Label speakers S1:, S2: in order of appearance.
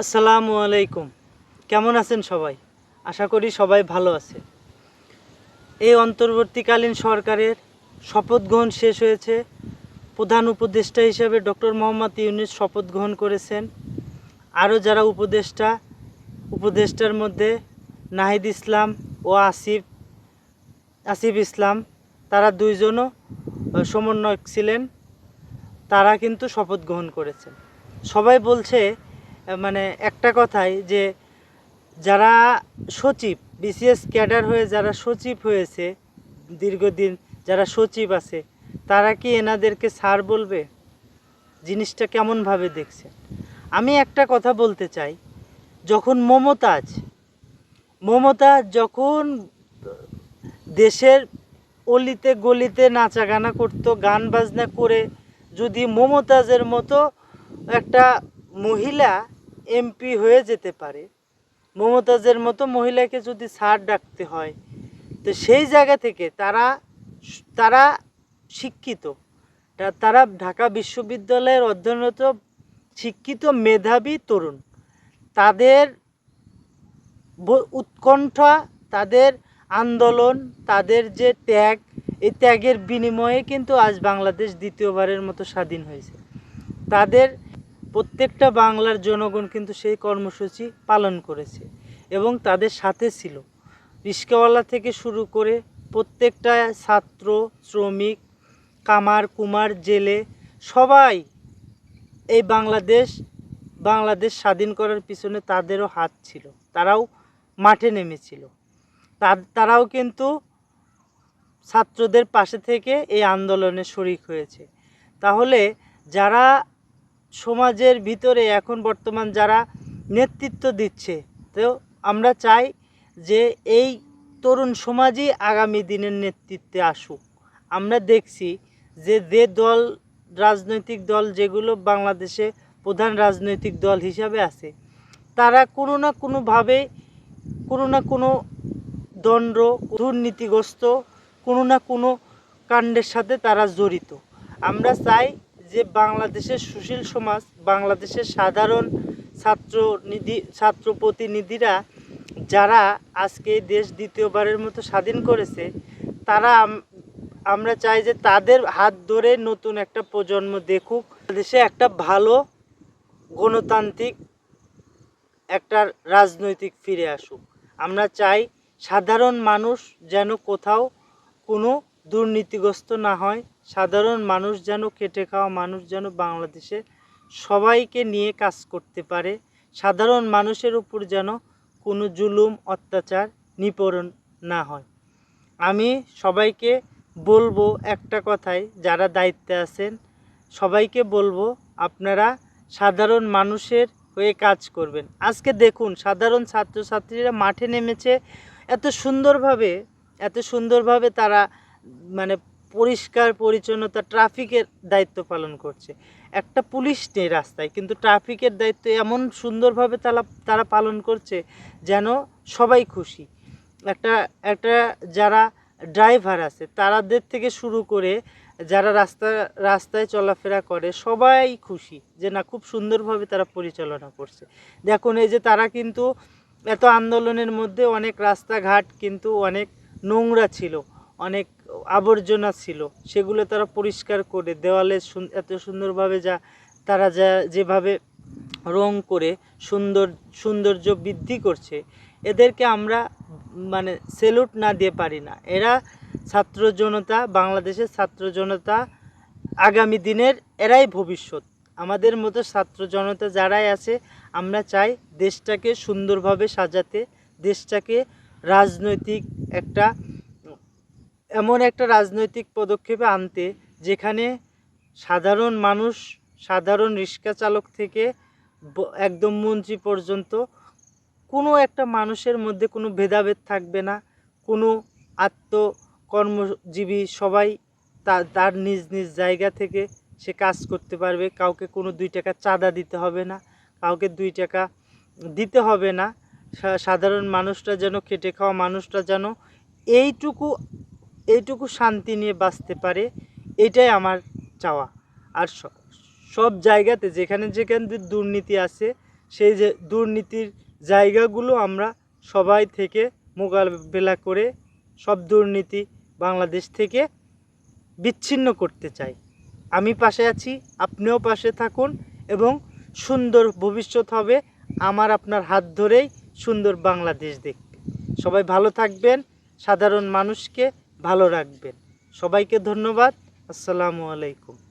S1: আসসালামু আলাইকুম। কেমন আছেন সবাই? আশা করি সবাই ভালো আছে। এই অন্তর্বর্তীকালীন সরকারের শপথ গ্রহণ শেষ হয়েছে। প্রধান উপদেষ্টা হিসেবে ডক্টর মোহাম্মদ ইউনূস শপথ গ্রহণ করেছেন। আরও যারা উপদেষ্টার মধ্যে নাহিদ ইসলাম ও আসিফ ইসলাম, তারা দুইজনও সমন্বয়ক ছিলেন। তারা কিন্তু শপথ গ্রহণ করেছেন। সবাই বলছে মানে একটা কথাই যে যারা সচিব বিসিএস ক্যাডার হয়ে যারা সচিব হয়েছে দীর্ঘদিন, যারা সচিব আছে, তারা কি এনাদেরকে স্যার বলবে? জিনিসটা কেমনভাবে দেখছে? আমি একটা কথা বলতে চাই, যখন মমতাজ যখন দেশের অলিতে গলিতে নাচা গানা করতো, গান বাজনা করে, যদি মমতাজের মতো একটা মহিলা এমপি হয়ে যেতে পারে, মমতাজের মতো মহিলাকে যদি স্যার ডাকতে হয়, তো সেই জায়গা থেকে তারা শিক্ষিত, তারা ঢাকা বিশ্ববিদ্যালয়ের অধ্যয়নরত শিক্ষিত মেধাবী তরুণ। তাদের উৎকণ্ঠা, তাদের আন্দোলন, তাদের যে ত্যাগ, এই ত্যাগের বিনিময়ে কিন্তু আজ বাংলাদেশ দ্বিতীয়বারের মতো স্বাধীন হয়েছে। তাদের প্রত্যেকটা বাংলার জনগণ কিন্তু সেই কর্মসূচি পালন করেছে এবং তাদের সাথে ছিল। রিস্কাওয়ালা থেকে শুরু করে প্রত্যেকটা ছাত্র, শ্রমিক, কামার কুমার, জেলে, সবাই এই বাংলাদেশ স্বাধীন করার পিছনে তাদেরও হাত ছিল। তারাও মাঠে নেমেছিল। তারাও কিন্তু ছাত্রদের পাশে থেকে এই আন্দোলনে শরিক হয়েছে। তাহলে যারা সমাজের ভিতরে এখন বর্তমান যারা নেতৃত্ব দিচ্ছে, তো আমরা চাই যে এই তরুণ সমাজই আগামী দিনের নেতৃত্বে আসুক। আমরা দেখছি যে রাজনৈতিক দল যেগুলো বাংলাদেশে প্রধান রাজনৈতিক দল হিসাবে আছে, তারা কোনো না কোনোভাবে কোনো না কোনো দণ্ড, দুর্নীতিগ্রস্ত কোনো না কোনো কাণ্ডের সাথে তারা জড়িত। আমরা চাই যে বাংলাদেশের সুশীল সমাজ, বাংলাদেশের সাধারণ ছাত্র প্রতিনিধিরা যারা আজকে দেশ দ্বিতীয়বারের মতো স্বাধীন করেছে, আমরা চাই যে তাদের হাত ধরে নতুন একটা প্রজন্ম দেখুক, দেশে একটা ভালো গণতান্ত্রিক একটা রাজনৈতিক ফিরে আসুক। আমরা চাই সাধারণ মানুষ যেন কোথাও কোনো দুর্নীতিগ্রস্ত না হয়, সাধারণ মানুষ যেন, খেটে খাওয়া মানুষ যেন বাংলাদেশে সবাইকে নিয়ে কাজ করতে পারে, সাধারণ মানুষের উপর যেন কোনো জুলুম, অত্যাচার, নিপীড়ন না হয়। আমি সবাইকে বলবো একটা কথাই, যারা দায়িত্বে আছেন সবাইকে বলবো, আপনারা সাধারণ মানুষের হয়ে কাজ করবেন। আজকে দেখুন সাধারণ ছাত্রছাত্রীরা মাঠে নেমেছে, এত সুন্দরভাবে তারা মানে পরিষ্কার পরিচ্ছন্নতা, ট্রাফিকের দায়িত্ব পালন করছে। একটা পুলিশ নেই রাস্তায়, কিন্তু ট্রাফিকের দায়িত্ব এমন সুন্দরভাবে তারা পালন করছে যেন সবাই খুশি। একটা যারা ড্রাইভার আছে তাদের থেকে শুরু করে যারা রাস্তায় চলাফেরা করে, সবাই খুশি যে না, খুব সুন্দরভাবে তারা পরিচালনা করছে। দেখুন এই যে তারা কিন্তু এত আন্দোলনের মধ্যে অনেক রাস্তাঘাট কিন্তু অনেক নোংরা ছিল, অনেক আবর্জনা ছিল, সেগুলো তারা পরিষ্কার করে দেওয়ালে এত সুন্দরভাবে তারা যেভাবে রং করে সৌন্দর্য বৃদ্ধি করছে, এদেরকে আমরা মানে স্যালুট না দিয়ে পারি না। এরা ছাত্র জনতা, বাংলাদেশের ছাত্র জনতা আগামী দিনের এরাই ভবিষ্যৎ। আমাদের মতো ছাত্র জনতা যারাই আছে, আমরা চাই দেশটাকে সুন্দরভাবে সাজাতে, দেশটাকে রাজনৈতিক এমন একটা রাজনৈতিক পদক্ষেপে আনতে, যেখানে সাধারণ মানুষ, সাধারণ রিক্সা চালক থেকে একদম মন্ত্রী পর্যন্ত কোনো একটা মানুষের মধ্যে কোনো ভেদাভেদ থাকবে না। কোনো কর্মজীবী সবাই তার নিজ নিজ জায়গা থেকে সে কাজ করতে পারবে। কাউকে কোনো 2 টাকা চাঁদা দিতে হবে না, কাউকে 2 টাকা দিতে হবে না। সাধারণ মানুষটা যেন, খেটে খাওয়া মানুষটা যেন এইটুকু শান্তি নিয়ে বাঁচতে পারে, এটাই আমার চাওয়া। আর সব জায়গাতে যেখানে দুর্নীতি আছে, সেই যে দুর্নীতির জায়গাগুলো আমরা সবাই থেকে মোকাবেলা করে সব দুর্নীতি বাংলাদেশ থেকে বিচ্ছিন্ন করতে চাই। আমি পাশে আছি, আপনিও পাশে থাকুন এবং সুন্দর ভবিষ্যৎ হবে আমার আপনার হাত ধরেই সুন্দর বাংলাদেশ দেখতে। সবাই ভালো থাকবেন, সাধারণ মানুষকে ভালো রাখবেন। সবাইকে ধন্যবাদ। আসসালামু আলাইকুম।